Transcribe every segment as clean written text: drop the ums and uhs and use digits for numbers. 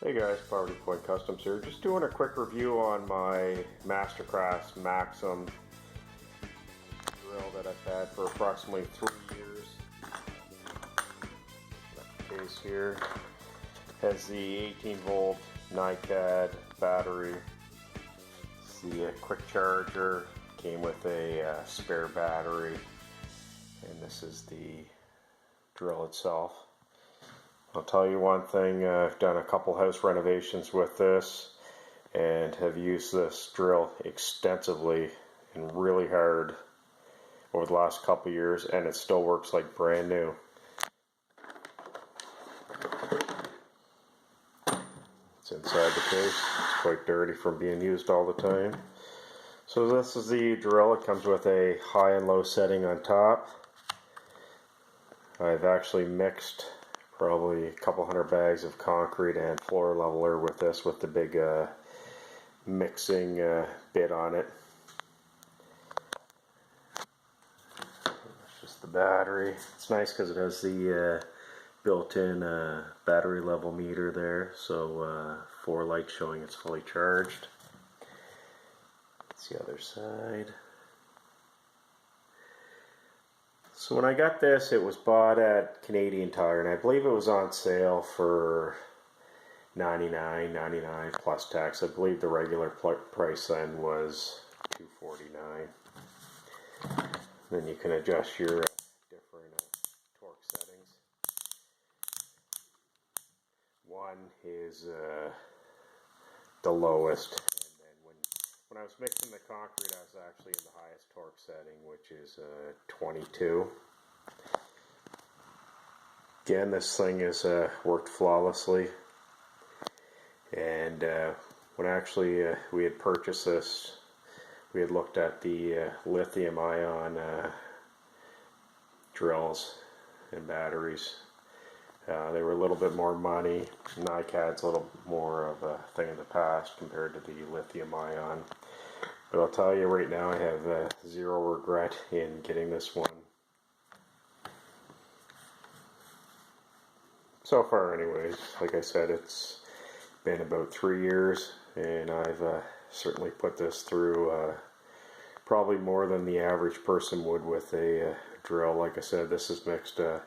Hey guys, Poverty Point Customs here. Just doing a quick review on my Mastercraft Maximum drill that I've had for approximately 3 years. The case here has the 18 volt NiCad battery. It's the quick charger, came with a spare battery, and this is the drill itself. I'll tell you one thing, I've done a couple house renovations with this and have used this drill extensively and really hard over the last couple years, and it still works like brand new. It's inside the case. It's quite dirty from being used all the time. So this is the drill. It comes with a high and low setting on top. I've actually mixed probably a couple hundred bags of concrete and floor leveler with this, with the big mixing bit on it. It's just the battery. It's nice because it has the built-in battery level meter there, so 4 lights showing it's fully charged. That's the other side. So when I got this, it was bought at Canadian Tire, and I believe it was on sale for $99.99 plus tax. I believe the regular price then was $249. Then you can adjust your different torque settings. One is the lowest. When I was mixing the concrete, I was actually in the highest torque setting, which is 22. Again, this thing has worked flawlessly. And when actually we had purchased this, we had looked at the lithium-ion drills and batteries. They were a little bit more money. NiCad's a little more of a thing of the past compared to the lithium-ion. But I'll tell you right now, I have zero regret in getting this one. So far anyways, like I said, it's been about 3 years, and I've certainly put this through probably more than the average person would with a drill. Like I said, this has mixed a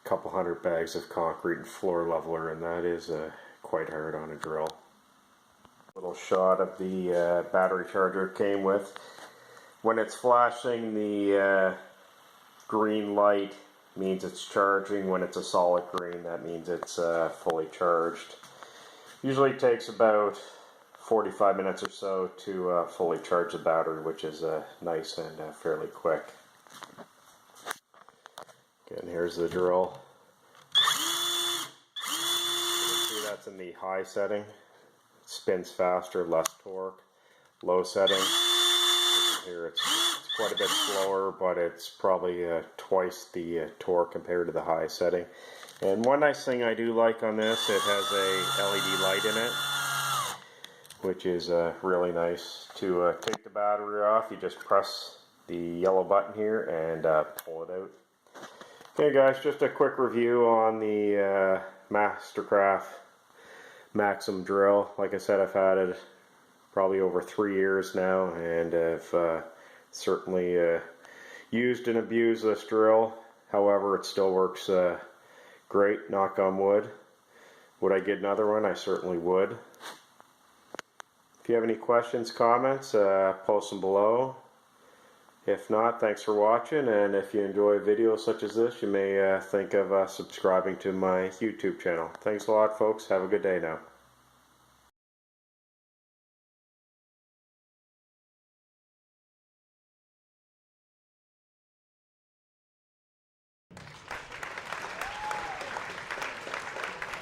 couple hundred bags of concrete and floor leveler, and that is quite hard on a drill. Little shot of the battery charger it came with. When it's flashing, the green light means it's charging. When it's a solid green, that means it's fully charged. Usually takes about 45 minutes or so to fully charge the battery, which is nice and fairly quick. Again, here's the drill. You can see that's in the high setting. It spins faster, less torque. Low setting. Here it's quite a bit slower, but it's probably twice the torque compared to the high setting. And one nice thing I do like on this, it has a LED light in it, which is really nice. To take the battery off, you just press the yellow button here and pull it out. Okay guys, just a quick review on the Mastercraft Maximum drill. Like I said, I've had it probably over 3 years now, and I've certainly used and abused this drill. However, it still works great, knock on wood. Would I get another one? I certainly would. If you have any questions, comments, post them below. If not, thanks for watching, and if you enjoy videos such as this, you may think of subscribing to my YouTube channel. Thanks a lot, folks. Have a good day now.